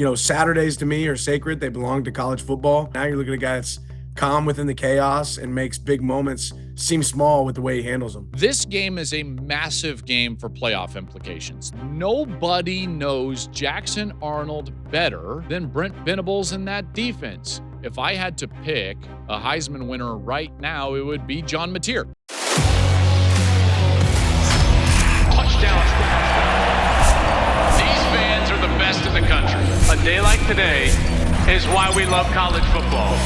Saturdays to me are sacred. They belong to college football. Now you're looking at a guy that's calm within the chaos and makes big moments seem small with the way he handles them. This game is a massive game for playoff implications. Nobody knows Jackson Arnold better than Brent Venables in that defense. If I had to pick a Heisman winner right now, it would be John Mateer. Touchdown. These fans are the best in the country. A day like today is why we love college football.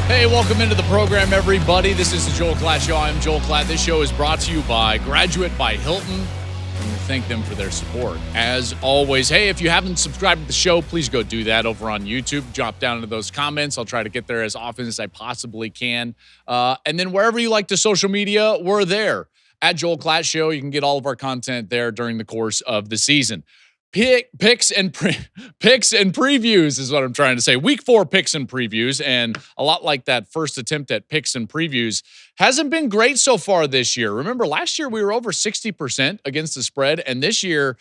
Hey, welcome into the program, everybody. This is the Joel Klatt Show. I'm Joel Klatt. This show is brought to you by Graduate by Hilton, and we thank them for their support. As always, hey, if you haven't subscribed to the show, please go do that over on YouTube. Drop down into those comments. I'll try to get there as often as I possibly can. And then wherever you like to social media, we're there. At Joel Klatt Show, you can get all of our content there during the course of the season. Picks and previews is what I'm trying to say. Week 4 picks and previews, and a lot like that first attempt at picks and previews hasn't been great so far this year. Remember, last year we were over 60% against the spread, and this year,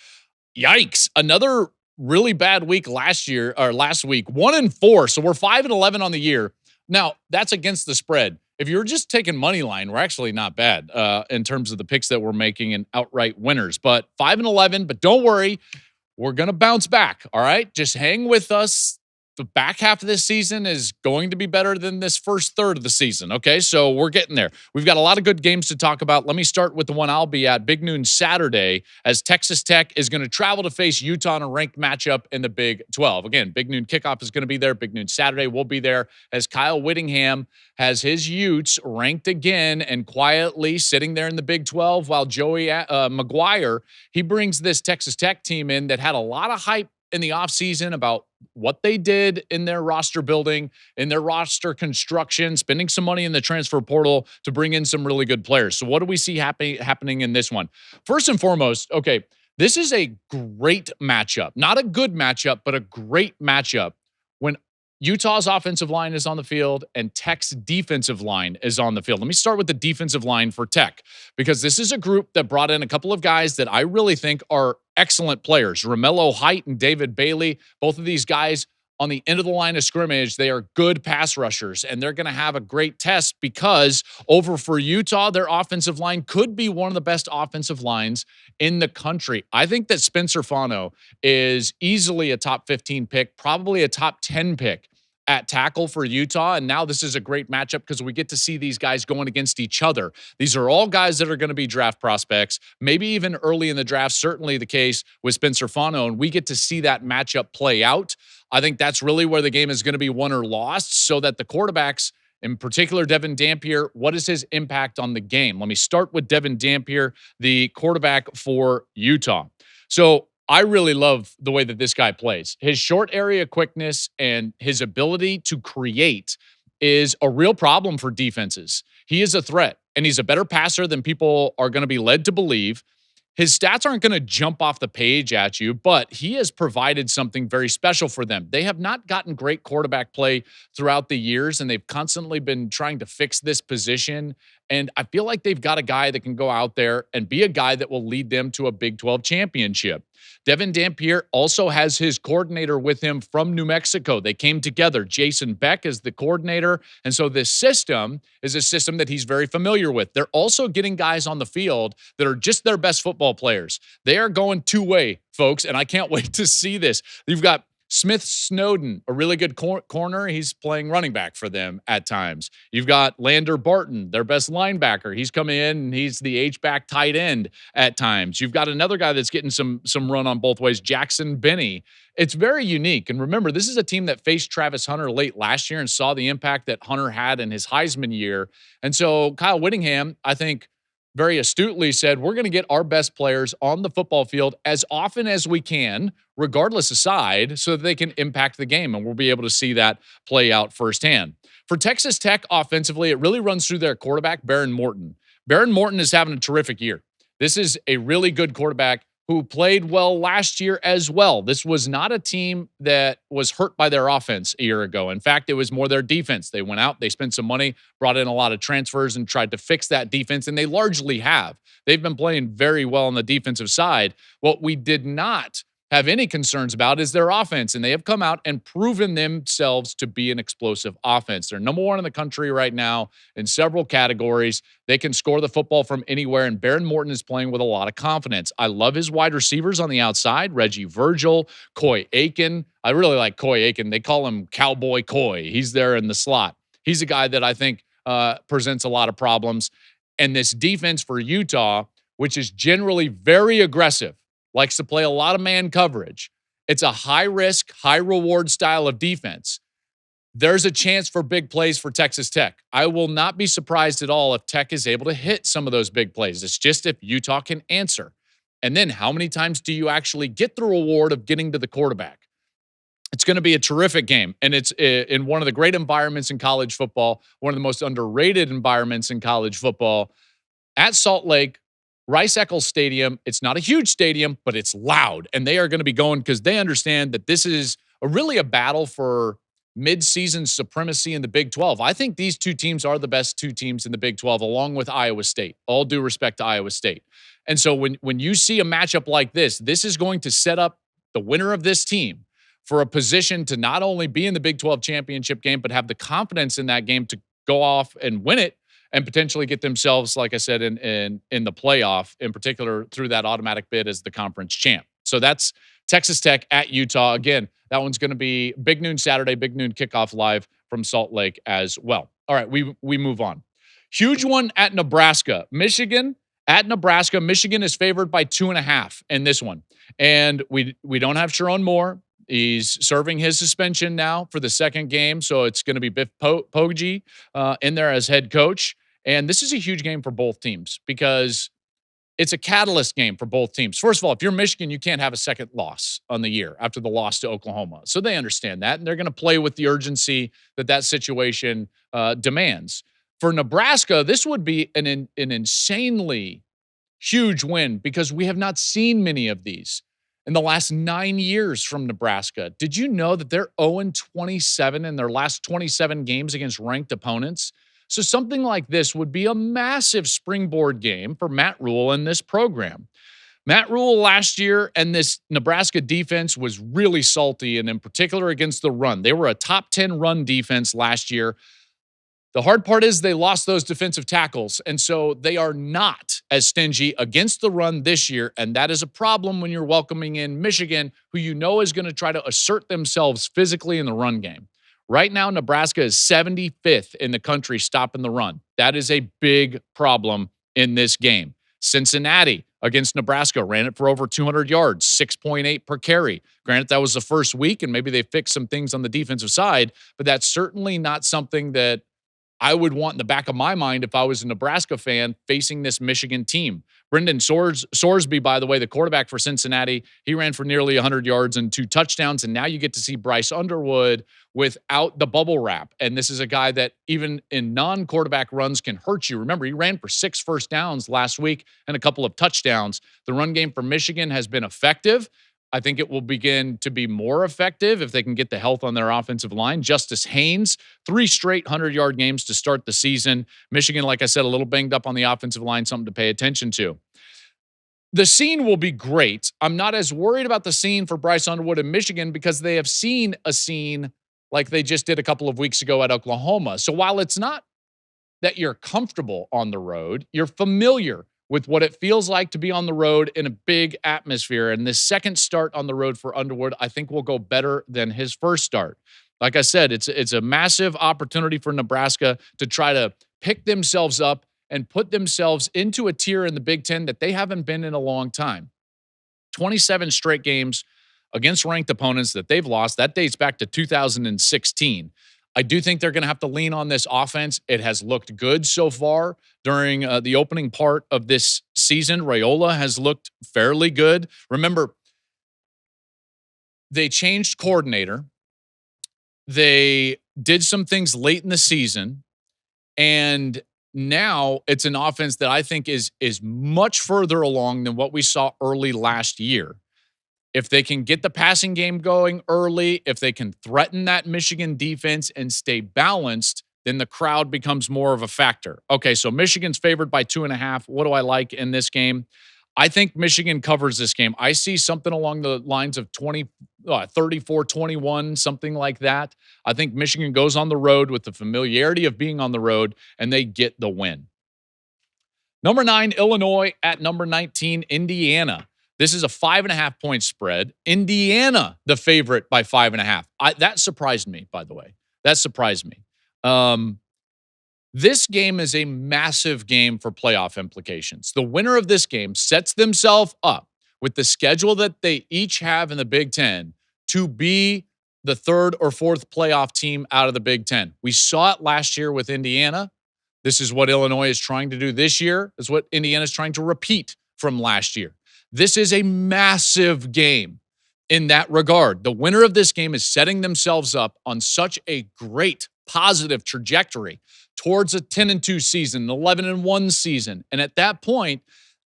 yikes, another really bad week last week, 1-4. So we're 5-11 on the year. Now, that's against the spread. If you're just taking money line, we're actually not bad in terms of the picks that we're making and outright winners. But 5-11, but don't worry. We're going to bounce back, all right? Just hang with us. The back half of this season is going to be better than this first third of the season, okay? So we're getting there. We've got a lot of good games to talk about. Let me start with the one I'll be at, Big Noon Saturday, as Texas Tech is going to travel to face Utah in a ranked matchup in the Big 12. Again, Big Noon kickoff is going to be there. Big Noon Saturday will be there as Kyle Whittingham has his Utes ranked again and quietly sitting there in the Big 12 while Joey McGuire, he brings this Texas Tech team in that had a lot of hype in the offseason about what they did in their roster building, in their roster construction, spending some money in the transfer portal to bring in some really good players. So what do we see happening in this one? First and foremost, okay, this is a great matchup. Not a good matchup, but a great matchup when Utah's offensive line is on the field and Tech's defensive line is on the field. Let me start with the defensive line for Tech, because this is a group that brought in a couple of guys that I really think are excellent players. Romello Height and David Bailey, both of these guys on the end of the line of scrimmage, they are good pass rushers, and they're going to have a great test because over for Utah, their offensive line could be one of the best offensive lines in the country. I think that Spencer Fano is easily a top 15 pick, probably a top 10 pick at tackle for Utah. And now this is a great matchup because we get to see these guys going against each other. These are all guys that are going to be draft prospects, maybe even early in the draft, certainly the case with Spencer Fano, and we get to see that matchup play out. I think that's really where the game is going to be won or lost, so that the quarterbacks, in particular Devin Dampier, what is his impact on the game? Let me start with Devin Dampier, the quarterback for Utah. So I really love the way that this guy plays. His short area quickness and his ability to create is a real problem for defenses. He is a threat, and he's a better passer than people are going to be led to believe. His stats aren't going to jump off the page at you, but he has provided something very special for them. They have not gotten great quarterback play throughout the years, and they've constantly been trying to fix this position. And I feel like they've got a guy that can go out there and be a guy that will lead them to a Big 12 championship. Devin Dampier also has his coordinator with him from New Mexico. They came together. Jason Beck is the coordinator. And so this system is a system that he's very familiar with. They're also getting guys on the field that are just their best football players. They are going two-way, folks, and I can't wait to see this. You've got Smith Snowden, a really good corner. He's playing running back for them at times. You've got Lander Barton, their best linebacker. He's coming in, and he's the H-back tight end at times. You've got another guy that's getting some run on both ways, Jackson Benny. It's very unique. And remember, this is a team that faced Travis Hunter late last year and saw the impact that Hunter had in his Heisman year. And so Kyle Whittingham, I think, very astutely said, we're going to get our best players on the football field as often as we can, regardless of side, so that they can impact the game. And we'll be able to see that play out firsthand. For Texas Tech offensively, it really runs through their quarterback, Baron Morton. Baron Morton is having a terrific year. This is a really good quarterback who played well last year as well. This was not a team that was hurt by their offense a year ago. In fact, it was more their defense. They went out, they spent some money, brought in a lot of transfers, and tried to fix that defense, and they largely have. They've been playing very well on the defensive side. What we did not have any concerns about is their offense, and they have come out and proven themselves to be an explosive offense. They're number one in the country right now in several categories. They can score the football from anywhere, and Baron Morton is playing with a lot of confidence. I love his wide receivers on the outside, Reggie Virgil, Coy Aiken. I really like Coy Aiken. They call him Cowboy Coy. He's there in the slot. He's a guy that I think presents a lot of problems. And this defense for Utah, which is generally very aggressive, likes to play a lot of man coverage. It's a high-risk, high-reward style of defense. There's a chance for big plays for Texas Tech. I will not be surprised at all if Tech is able to hit some of those big plays. It's just if Utah can answer. And then how many times do you actually get the reward of getting to the quarterback? It's going to be a terrific game, and it's in one of the great environments in college football, one of the most underrated environments in college football, at Salt Lake, Rice-Eccles Stadium. It's not a huge stadium, but it's loud, and they are going to be going because they understand that this is really a battle for mid-season supremacy in the Big 12. I think these two teams are the best two teams in the Big 12, along with Iowa State. All due respect to Iowa State. And so when you see a matchup like this is going to set up the winner of this team for a position to not only be in the Big 12 championship game, but have the confidence in that game to go off and win it, and potentially get themselves, like I said, in the playoff, in particular through that automatic bid as the conference champ. So that's Texas Tech at Utah. Again, that one's going to be big noon Saturday, big noon kickoff live from Salt Lake as well. All right, we move on. Huge one at Nebraska. Michigan at Nebraska. Michigan is favored by 2.5 in this one. And we don't have Sharon Moore. He's serving his suspension now for the second game, so it's going to be Biff Poggi in there as head coach. And this is a huge game for both teams because it's a catalyst game for both teams. First of all, if you're Michigan, you can't have a second loss on the year after the loss to Oklahoma. So they understand that, and they're going to play with the urgency that situation demands. For Nebraska, this would be an insanely huge win because we have not seen many of these in the last 9 years from Nebraska. Did you know that they're 0-27 in their last 27 games against ranked opponents? So something like this would be a massive springboard game for Matt Rule and this program. Matt Rule last year and this Nebraska defense was really salty, and in particular against the run. They were a top 10 run defense last year. The hard part is they lost those defensive tackles, and so they are not as stingy against the run this year, and that is a problem when you're welcoming in Michigan, who you know is going to try to assert themselves physically in the run game. Right now, Nebraska is 75th in the country stopping the run. That is a big problem in this game. Cincinnati against Nebraska ran it for over 200 yards, 6.8 per carry. Granted, that was the first week, and maybe they fixed some things on the defensive side, but that's certainly not something that I would want in the back of my mind if I was a Nebraska fan facing this Michigan team. Brendan Sorsby, by the way, the quarterback for Cincinnati, he ran for nearly 100 yards and 2 touchdowns, and now you get to see Bryce Underwood without the bubble wrap. And this is a guy that even in non-quarterback runs can hurt you. Remember, he ran for 6 first downs last week and a couple of touchdowns. The run game for Michigan has been effective. I think it will begin to be more effective if they can get the health on their offensive line. Justice Haynes, 3 straight 100-yard games to start the season. Michigan, like I said, a little banged up on the offensive line, something to pay attention to. The scene will be great. I'm not as worried about the scene for Bryce Underwood in Michigan because they have seen a scene like they just did a couple of weeks ago at Oklahoma. So while it's not that you're comfortable on the road, you're familiar with what it feels like to be on the road in a big atmosphere. And this second start on the road for Underwood, I think will go better than his first start. Like I said, it's a massive opportunity for Nebraska to try to pick themselves up and put themselves into a tier in the Big Ten that they haven't been in a long time. 27 straight games against ranked opponents that they've lost. That dates back to 2016. I do think they're going to have to lean on this offense. It has looked good so far during the opening part of this season. Raiola has looked fairly good. Remember, they changed coordinator. They did some things late in the season, and now it's an offense that I think is much further along than what we saw early last year. If they can get the passing game going early, if they can threaten that Michigan defense and stay balanced, then the crowd becomes more of a factor. Okay, so Michigan's favored by 2.5. What do I like in this game? I think Michigan covers this game. I see something along the lines of 34-21, something like that. I think Michigan goes on the road with the familiarity of being on the road, and they get the win. Number 9, Illinois at number 19, Indiana. This is a 5.5-point spread. Indiana, the favorite by 5.5. That surprised me, by the way. That surprised me. This game is a massive game for playoff implications. The winner of this game sets themselves up with the schedule that they each have in the Big Ten to be the third or fourth playoff team out of the Big Ten. We saw it last year with Indiana. This is what Illinois is trying to do this year. This is what Indiana is trying to repeat from last year. This is a massive game in that regard. The winner of this game is setting themselves up on such a great positive trajectory towards a 10-2 season, an 11-1 season. And at that point,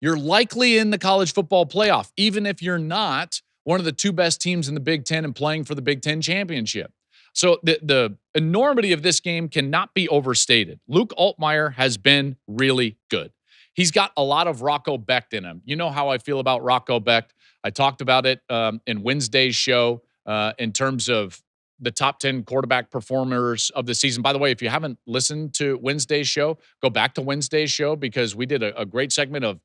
you're likely in the college football playoff, even if you're not one of the two best teams in the Big Ten and playing for the Big Ten championship. So the enormity of this game cannot be overstated. Luke Altmaier has been really good. He's got a lot of Rocco Becht in him. You know how I feel about Rocco Becht. I talked about it in Wednesday's show in terms of the top 10 quarterback performers of the season. By the way, if you haven't listened to Wednesday's show, go back to Wednesday's show because we did a great segment of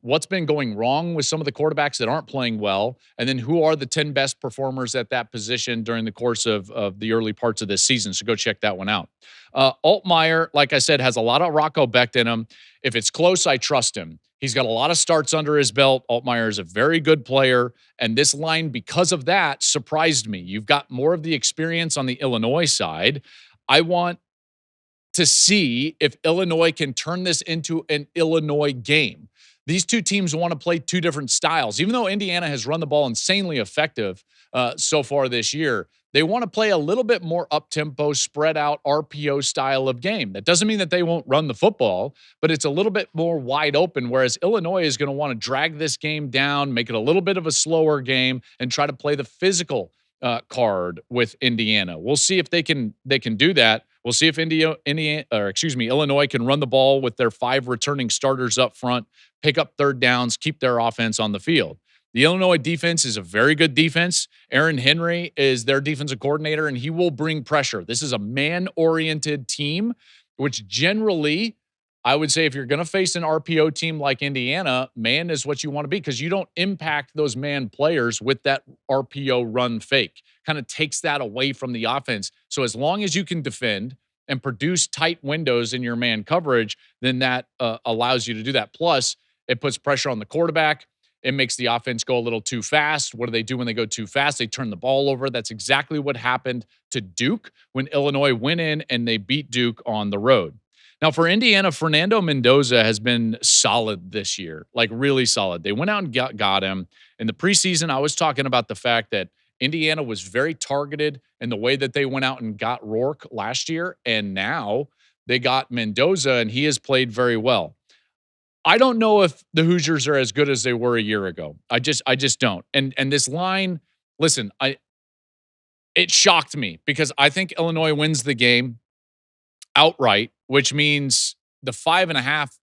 what's been going wrong with some of the quarterbacks that aren't playing well, and then who are the 10 best performers at that position during the course of the early parts of this season. So go check that one out. Altmaier, like I said, has a lot of Rocco Becht in him. If it's close, I trust him. He's got a lot of starts under his belt. Altmaier is a very good player, and this line, because of that, surprised me. You've got more of the experience on the Illinois side. I want to see if Illinois can turn this into an Illinois game. These two teams want to play two different styles. Even though Indiana has run the ball insanely effective so far this year, they want to play a little bit more up-tempo, spread-out, RPO style of game. That doesn't mean that they won't run the football, but it's a little bit more wide open, whereas Illinois is going to want to drag this game down, make it a little bit of a slower game, and try to play the physical card with Indiana. We'll see if they can do that. We'll see if Illinois can run the ball with their 5 returning starters up front, pick up third downs, keep their offense on the field. The Illinois defense is a very good defense. Aaron Henry is their defensive coordinator, and he will bring pressure. This is a man-oriented team, which generally, I would say if you're going to face an RPO team like Indiana, man is what you want to be because you don't impact those man players with that RPO run fake. Kind of takes that away from the offense. So as long as you can defend and produce tight windows in your man coverage, then that allows you to do that. Plus, it puts pressure on the quarterback. It makes the offense go a little too fast. What do they do when they go too fast? They turn the ball over. That's exactly what happened to Duke when Illinois went in and they beat Duke on the road. Now, for Indiana, Fernando Mendoza has been solid this year, like really solid. They went out and got him. In the preseason, I was talking about the fact that Indiana was very targeted in the way that they went out and got Rourke last year, and now they got Mendoza, and he has played very well. I don't know if the Hoosiers are as good as they were a year ago. I just don't. And this line, listen, it shocked me because I think Illinois wins the game outright, which means the 5.5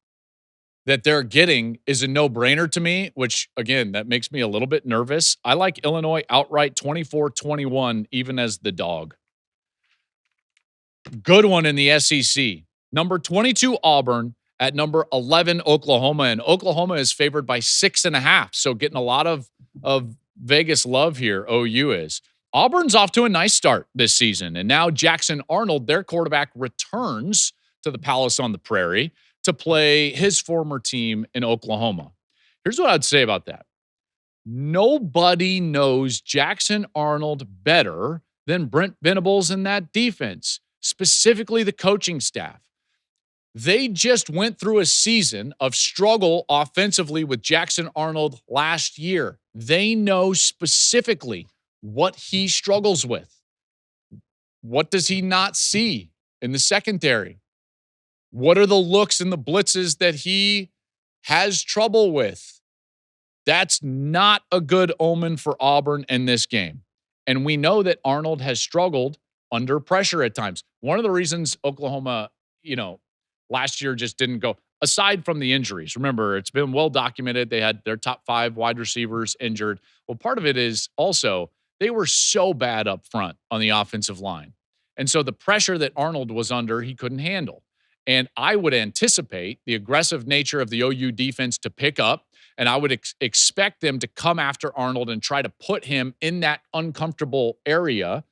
that they're getting is a no-brainer to me, which, again, that makes me a little bit nervous. I like Illinois outright 24-21, even as the dog. Good one in the SEC. Number 22, Auburn, at number 11, Oklahoma. And Oklahoma is favored by 6.5. So getting a lot of Vegas love here, OU is. Auburn's off to a nice start this season. And now Jackson Arnold, their quarterback, returns to the Palace on the Prairie to play his former team in Oklahoma. Here's what I'd say about that. Nobody knows Jackson Arnold better than Brent Venables in that defense, specifically the coaching staff. They just went through a season of struggle offensively with Jackson Arnold last year. They know specifically what he struggles with. What does he not see in the secondary? What are the looks and the blitzes that he has trouble with? That's not a good omen for Auburn in this game. And we know that Arnold has struggled under pressure at times. One of the reasons Oklahoma, last year just didn't go, aside from the injuries, remember, it's been well documented. They had their top 5 wide receivers injured. Well, part of it is also they were so bad up front on the offensive line. And so the pressure that Arnold was under, he couldn't handle. And I would anticipate the aggressive nature of the OU defense to pick up, and I would expect them to come after Arnold and try to put him in that uncomfortable area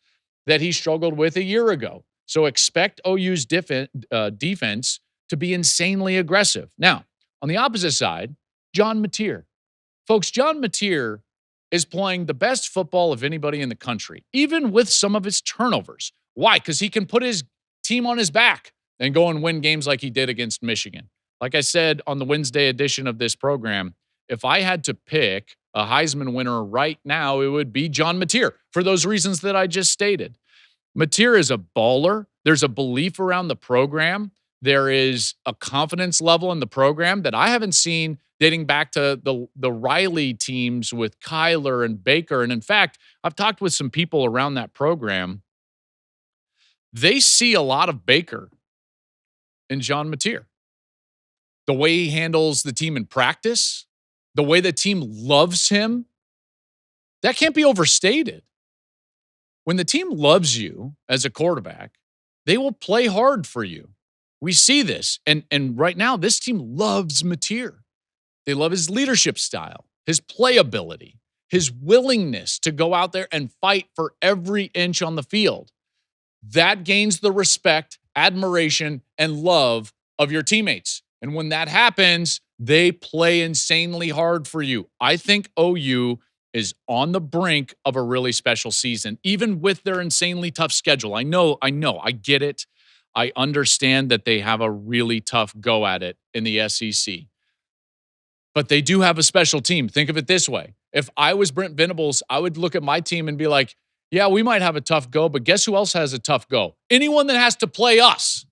that he struggled with a year ago. So expect OU's defense to be insanely aggressive. Now, on the opposite side, John Mateer. Folks, John Mateer is playing the best football of anybody in the country, even with some of his turnovers. Why? Because he can put his team on his back and go and win games like he did against Michigan. Like I said on the Wednesday edition of this program, if I had to pick a Heisman winner right now, it would be John Mateer for those reasons that I just stated. Mateer is a baller. There's a belief around the program. There is a confidence level in the program that I haven't seen dating back to the Riley teams with Kyler and Baker. And in fact, I've talked with some people around that program. They see a lot of Baker in John Mateer. The way he handles the team in practice, the way the team loves him, that can't be overstated. When the team loves you as a quarterback, they will play hard for you. We see this. And right now, this team loves Mateer. They love his leadership style, his playability, his willingness to go out there and fight for every inch on the field. That gains the respect, admiration, and love of your teammates. And when that happens, they play insanely hard for you. I think OU is on the brink of a really special season, even with their insanely tough schedule. I know, I get it. I understand that they have a really tough go at it in the SEC. But they do have a special team. Think of it this way. If I was Brent Venables, I would look at my team and be like, yeah, we might have a tough go, but guess who else has a tough go? Anyone that has to play us.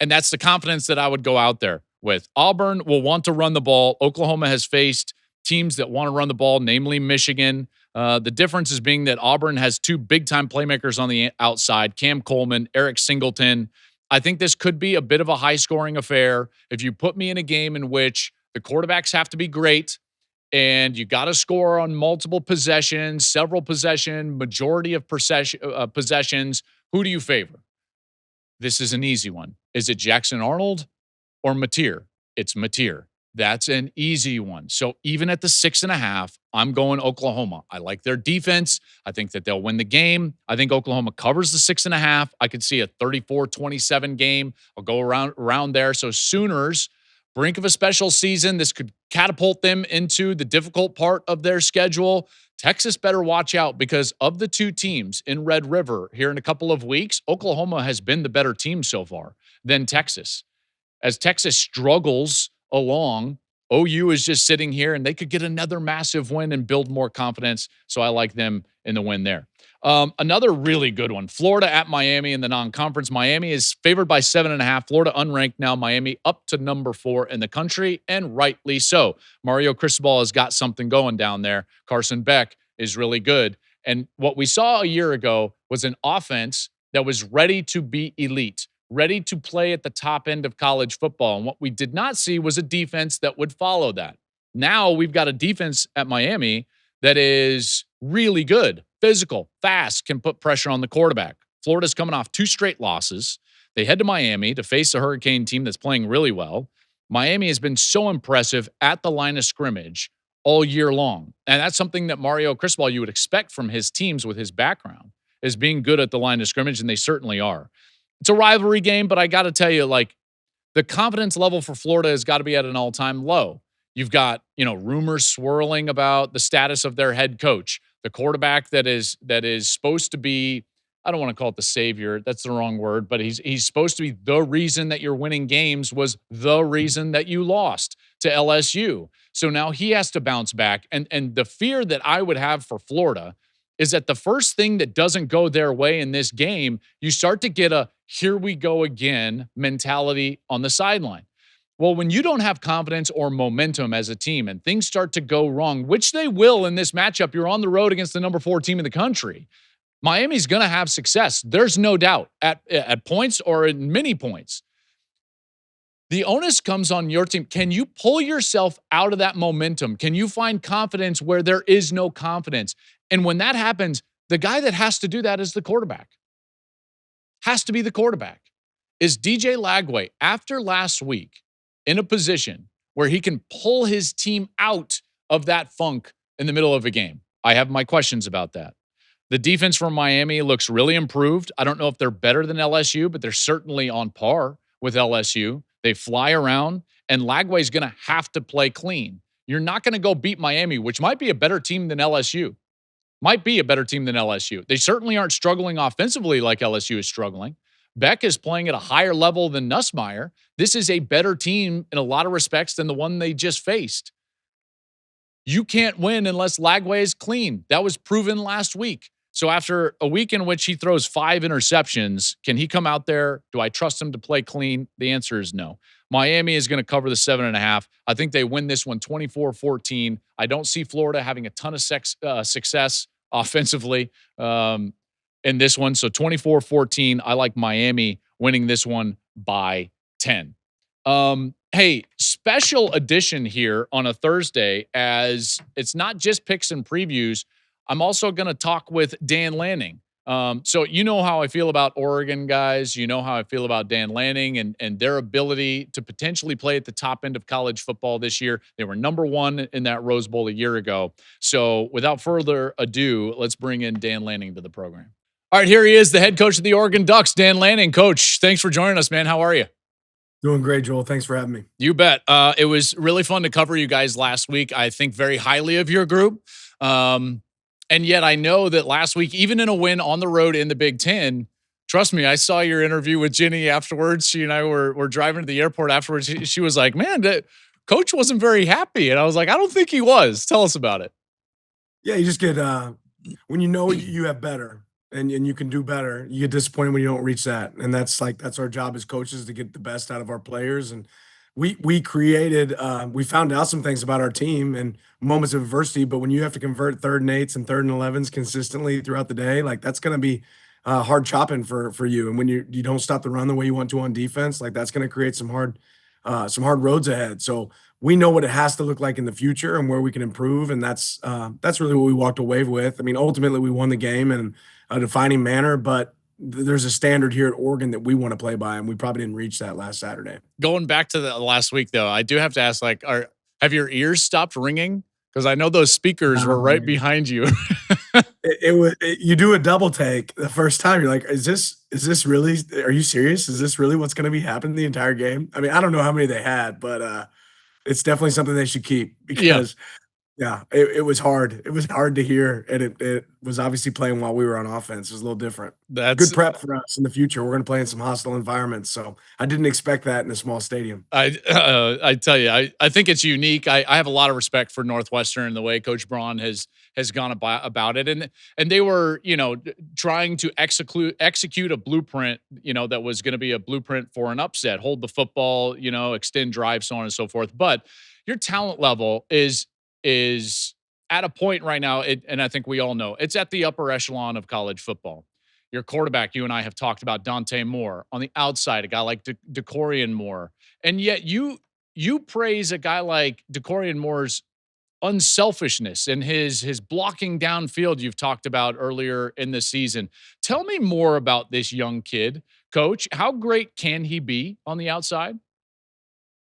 And that's the confidence that I would go out there with. Auburn will want to run the ball. Oklahoma has faced teams that want to run the ball, namely Michigan. The difference is being that Auburn has 2 big-time playmakers on the outside, Cam Coleman, Eric Singleton. I think this could be a bit of a high-scoring affair. If you put me in a game in which the quarterbacks have to be great, and you got to score on multiple possessions, several possession, majority of possessions, who do you favor? This is an easy one. Is it Jackson Arnold or Mateer? It's Mateer. That's an easy one. So even at the 6.5, I'm going Oklahoma. I like their defense. I think that they'll win the game. I think Oklahoma covers the 6.5. I could see a 34-27 game. I'll go around there. So Sooners, brink of a special season. This could catapult them into the difficult part of their schedule. Texas better watch out because of the 2 teams in Red River here in a couple of weeks, Oklahoma has been the better team so far than Texas. As Texas struggles along, OU is just sitting here and they could get another massive win and build more confidence. So I like them in the win there. Another really good one, Florida at Miami in the non-conference. Miami is favored by 7.5. Florida unranked now. Miami up to number 4 in the country, and rightly so. Mario Cristobal has got something going down there. Carson Beck is really good. And what we saw a year ago was an offense that was ready to be elite, ready to play at the top end of college football. And what we did not see was a defense that would follow that. Now we've got a defense at Miami that is really good, physical, fast, can put pressure on the quarterback. Florida's coming off 2 straight losses. They head to Miami to face a Hurricane team that's playing really well. Miami has been so impressive at the line of scrimmage all year long. And that's something that Mario Cristobal, you would expect from his teams with his background, is being good at the line of scrimmage, and they certainly are. It's a rivalry game, but I got to tell you, the confidence level for Florida has got to be at an all-time low. You've got, rumors swirling about the status of their head coach, the quarterback that is supposed to be, I don't want to call it the savior. That's the wrong word, but he's supposed to be the reason that you're winning games, was the reason that you lost to LSU. So now he has to bounce back. And the fear that I would have for Florida is that the first thing that doesn't go their way in this game, you start to get a here we go again mentality on the sideline. Well, when you don't have confidence or momentum as a team and things start to go wrong, which they will in this matchup, you're on the road against the number 4 team in the country. Miami's going to have success. There's no doubt at points or in many points. The onus comes on your team. Can you pull yourself out of that momentum? Can you find confidence where there is no confidence? And when that happens, the guy that has to do that is the quarterback. Has to be the quarterback. Is DJ Lagway, after last week, in a position where he can pull his team out of that funk in the middle of a game? I have my questions about that. The defense from Miami looks really improved. I don't know if they're better than LSU, but they're certainly on par with LSU. They fly around, and Lagway's going to have to play clean. You're not going to go beat Miami, which might be a better team than LSU. Might be a better team than LSU. They certainly aren't struggling offensively like LSU is struggling. Beck is playing at a higher level than Nussmeier. This is a better team in a lot of respects than the one they just faced. You can't win unless Lagway is clean. That was proven last week. So after a week in which he throws 5 interceptions, can he come out there? Do I trust him to play clean? The answer is no. Miami is going to cover the 7.5. I think they win this one 24-14. I don't see Florida having a ton of success offensively in this one. So 24-14, I like Miami winning this one by 10. Hey, special edition here on a Thursday, as it's not just picks and previews. I'm also going to talk with Dan Lanning. So you know how I feel about Oregon guys. You know how I feel about Dan Lanning and their ability to potentially play at the top end of college football this year. They were number 1 in that Rose Bowl a year ago. So without further ado, let's bring in Dan Lanning to the program. All right, here he is, the head coach of the Oregon Ducks, Dan Lanning. Coach, thanks for joining us, man. How are you? Doing great, Joel. Thanks for having me. You bet. It was really fun to cover you guys last week. I think very highly of your group. And yet I know that last week, even in a win on the road in the Big Ten, trust me, I saw your interview with Ginny afterwards. She and I were driving to the airport afterwards. She was like, man, Coach wasn't very happy. And I was like, I don't think he was. Tell us about it. Yeah, you just get, when you know you have better and you can do better, you get disappointed when you don't reach that. And that's our job as coaches, to get the best out of our players. And we created, we found out some things about our team and moments of adversity, but when you have to convert 3rd and 8s and 3rd and 11s consistently throughout the day, like that's going to be hard chopping for you. And when you don't stop the run the way you want to on defense, like that's going to create some hard roads ahead. So we know what it has to look like in the future and where we can improve. And that's really what we walked away with. I mean, ultimately we won the game in a defining manner, but there's a standard here at Oregon that we want to play by, and we probably didn't reach that last Saturday. Going back to the last week, though, I do have to ask, like, have your ears stopped ringing? Because I know those speakers were right behind you. You do a double take the first time. You're like, is this really, are you serious? Is this really what's going to be happening the entire game? I mean, I don't know how many they had, but it's definitely something they should keep, because yeah, it was hard. It was hard to hear, and it was obviously playing while we were on offense. It was a little different. That's good prep for us in the future. We're going to play in some hostile environments, so I didn't expect that in a small stadium. I tell you, I think it's unique. I have a lot of respect for Northwestern and the way Coach Braun has gone about it, and they were, trying to execute a blueprint, that was going to be a blueprint for an upset, hold the football, extend drive, so on and so forth. But your talent level is at a point right now, and I think we all know, it's at the upper echelon of college football. Your quarterback, you and I have talked about Dante Moore. On the outside, a guy like DeCorian Moore. And yet you praise a guy like DeCorian Moore's unselfishness and his blocking downfield you've talked about earlier in the season. Tell me more about this young kid, Coach. How great can he be on the outside?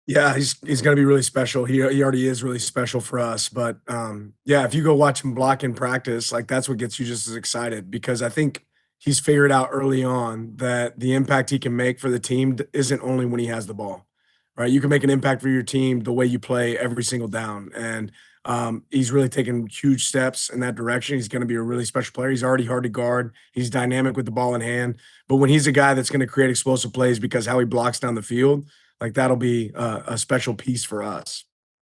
Yeah, he's going to be really special. He already is really special for us. But yeah, if you go watch him block in practice, like that's what gets you just as excited, because I think he's figured out early on that the impact he can make for the team isn't only when he has the ball, right? You can make an impact for your team the way you play every single down. And he's really taken huge steps in that direction. He's going to be a really special player. He's already hard to guard. He's dynamic with the ball in hand. But when he's a guy that's going to create explosive plays because how he blocks down the field, like that'll be a special piece for us.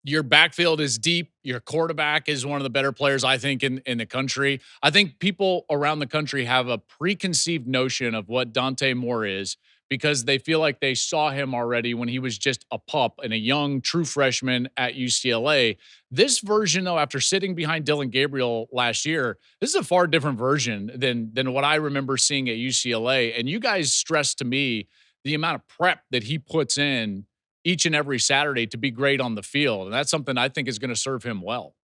Your backfield is deep. Your quarterback is one of the better players, I think, in the country. I think people around the country have a preconceived notion of what Dante Moore is because they feel like they saw him already when he was just a pup and a young true freshman at UCLA. This version, though, after sitting behind Dylan Gabriel last year, this is a far different version than what I remember seeing at UCLA. And you guys stressed to me the amount of prep that he puts in each and every Saturday to be great on the field. And that's something I think is going to serve him well.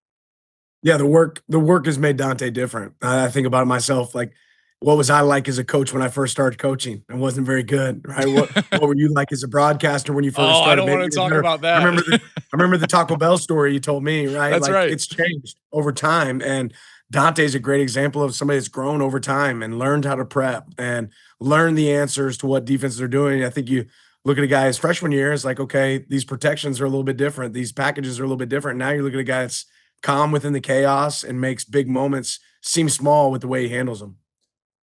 Yeah, the work has made Dante different. I think about myself, like, what was I like as a coach when I first started coaching? I wasn't very good, right? What were you like as a broadcaster when you first Oh, I started? don't Maybe want to you're talk better. about I that. remember the Taco Bell story you told me, right? That's Like, right. it's changed over time, and Dante's a great example of somebody that's grown over time and learned how to prep and learn the answers to what defenses are doing. I think you look at a guy his freshman year, it's like, okay, these protections are a little bit different. These packages are a little bit different. Now you're looking at a guy that's calm within the chaos and makes big moments seem small with the way he handles them.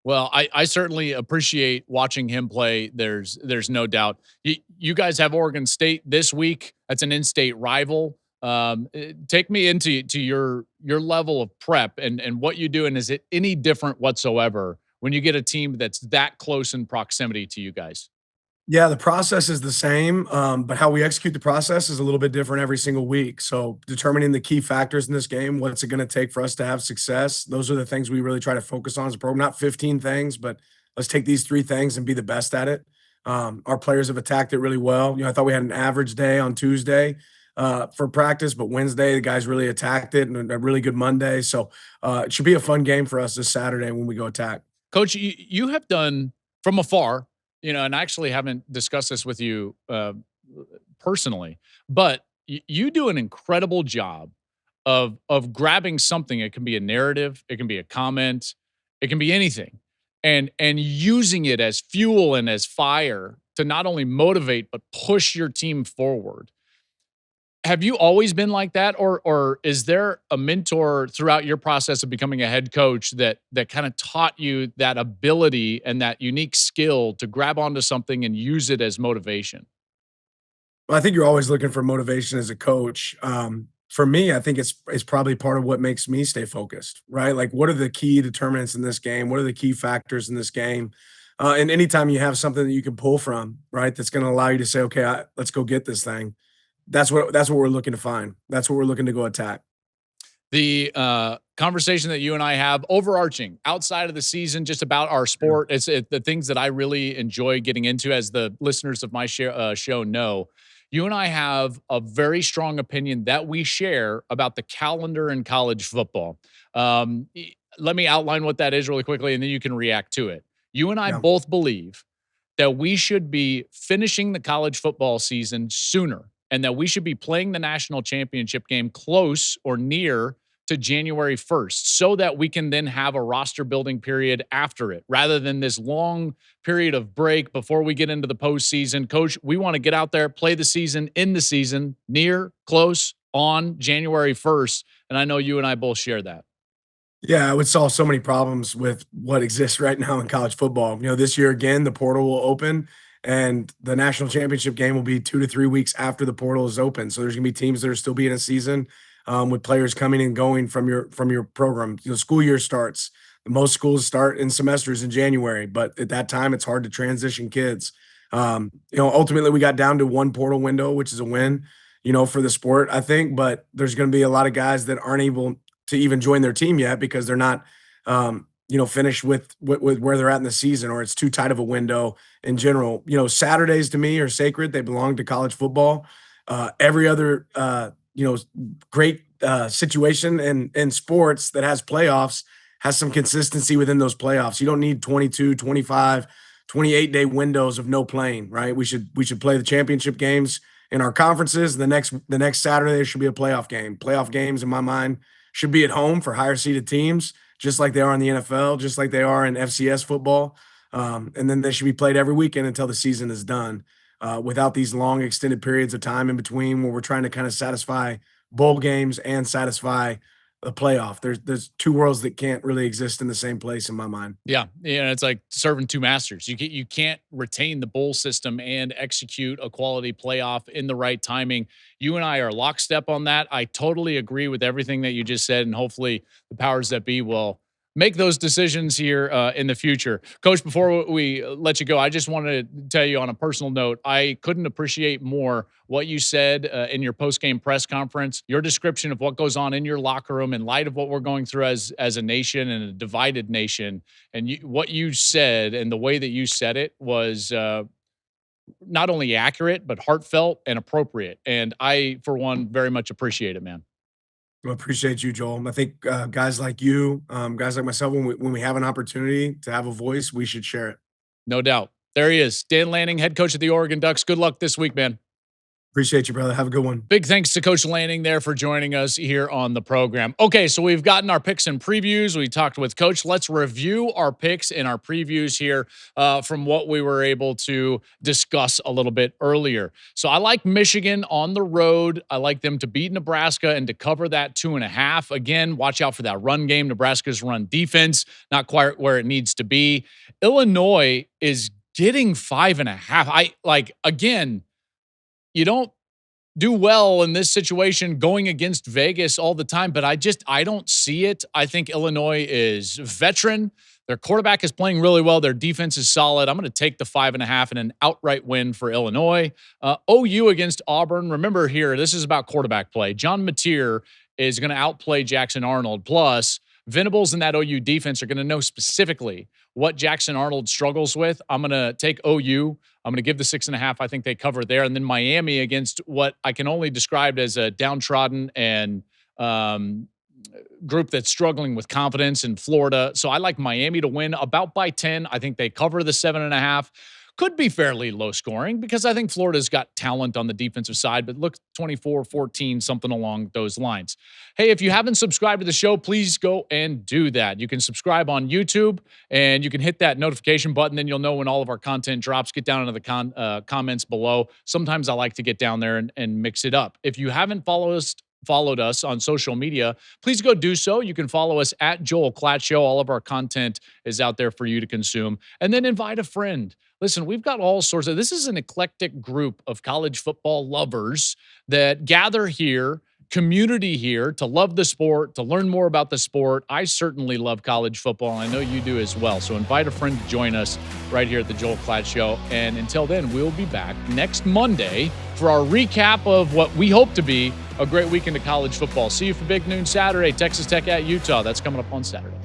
Well, I certainly appreciate watching him play. There's no doubt. You guys have Oregon State this week. That's an in-state rival. Take me into your level of prep and what you do, and is it any different whatsoever when you get a team that's that close in proximity to you guys? Yeah, the process is the same, but how we execute the process is a little bit different every single week. So, determining the key factors in this game, what's it going to take for us to have success? Those are the things we really try to focus on as a program. Not 15 things, but let's take these three things and be the best at it. Our players have attacked it really well. I thought we had an average day on Tuesday for practice, but Wednesday the guys really attacked it, and a really good Monday. So, it should be a fun game for us this Saturday when we go attack. Coach, you have done from afar, and I actually haven't discussed this with you personally, but you do an incredible job of grabbing something. It can be a narrative, it can be a comment, it can be anything, and using it as fuel and as fire to not only motivate but push your team forward. Have you always been like that, or is there a mentor throughout your process of becoming a head coach that kind of taught you that ability and that unique skill to grab onto something and use it as motivation? Well, I think you're always looking for motivation as a coach. For me, I think it's probably part of what makes me stay focused, right? Like, what are the key determinants in this game? What are the key factors in this game? And anytime you have something that you can pull from, right, that's going to allow you to say, okay, let's go get this thing. That's what we're looking to find. That's what we're looking to go attack. The conversation that you and I have, overarching, outside of the season, just about our Yeah. sport, the things that I really enjoy getting into, as the listeners of my show know. You and I have a very strong opinion that we share about the calendar in college football. Let me outline what that is really quickly, and then you can react to it. You and I Yeah. both believe that we should be finishing the college football season sooner and that we should be playing the national championship game close or near to January 1st so that we can then have a roster building period after it rather than this long period of break before we get into the postseason. Coach, we want to get out there, play the season, in the season, near, close, on January 1st. And I know you and I both share that. Yeah, it would solve so many problems with what exists right now in college football. This year again, the portal will open and the national championship game will be 2 to 3 weeks after the portal is open. So there's gonna be teams that are still being a season with players coming and going from your program. School year starts. Most schools start in semesters in January, but at that time it's hard to transition kids. Ultimately we got down to one portal window, which is a win, for the sport, I think. But there's gonna be a lot of guys that aren't able to even join their team yet because they're not finished with where they're at in the season, or it's too tight of a window in general. Saturdays to me are sacred. They belong to college football. Every other great situation in sports that has playoffs has some consistency within those playoffs. You don't need 22, 25, 28-day windows of no playing, right? We should play the championship games in our conferences. The next Saturday there should be a playoff game. Playoff games in my mind should be at home for higher seeded teams, just like they are in the NFL, just like they are in FCS football. And then they should be played every weekend until the season is done, without these long extended periods of time in between where we're trying to kind of satisfy bowl games and satisfy a playoff. There's two worlds that can't really exist in the same place in my mind. Yeah, it's like serving two masters. You can't retain the bowl system and execute a quality playoff in the right timing. You and I are lockstep on that. I totally agree with everything that you just said, and hopefully the powers that be will make those decisions here in the future. Coach, before we let you go, I just wanted to tell you on a personal note, I couldn't appreciate more what you said in your post-game press conference, your description of what goes on in your locker room in light of what we're going through as a nation and a divided nation. And what you said and the way that you said it was not only accurate, but heartfelt and appropriate. And I, for one, very much appreciate it, man. I appreciate you, Joel. I think guys like you, guys like myself, when we have an opportunity to have a voice, we should share it. No doubt. There he is, Dan Lanning, head coach of the Oregon Ducks. Good luck this week, man. Appreciate you, brother. Have a good one. Big thanks to Coach Lanning there for joining us here on the program. Okay, so we've gotten our picks and previews. We talked with Coach. Let's review our picks and our previews here from what we were able to discuss a little bit earlier. So I like Michigan on the road. I like them to beat Nebraska and to cover that 2.5. Again, watch out for that run game. Nebraska's run defense, not quite where it needs to be. Illinois is getting 5.5. Again, you don't do well in this situation going against Vegas all the time, but I don't see it. I think Illinois is veteran. Their quarterback is playing really well. Their defense is solid. I'm going to take the 5.5 and an outright win for Illinois. OU against Auburn. Remember here, this is about quarterback play. John Mateer is going to outplay Jackson Arnold. Plus, Venables and that OU defense are going to know specifically what Jackson Arnold struggles with. I'm going to take OU. I'm going to give the 6.5. I think they cover there. And then Miami against what I can only describe as a downtrodden and group that's struggling with confidence in Florida. So I like Miami to win about by 10. I think they cover the 7.5. Could be fairly low scoring because I think Florida's got talent on the defensive side, but look 24-14, something along those lines. Hey, if you haven't subscribed to the show, please go and do that. You can subscribe on YouTube and you can hit that notification button. Then you'll know when all of our content drops. Get down into the comments below. Sometimes I like to get down there and mix it up. If you haven't followed us on social media, please go do so. You can follow us at Joel Klatt Show. All of our content is out there for you to consume. And then invite a friend. Listen, we've got all sorts of, this is an eclectic group of college football lovers that gather here, community here to love the sport, to learn more about the sport. I certainly love college football, and I know you do as well. So invite a friend to join us right here at the Joel Klatt Show. And until then, we'll be back next Monday for our recap of what we hope to be a great weekend of college football. See you for Big Noon Saturday, Texas Tech at Utah. That's coming up on Saturday.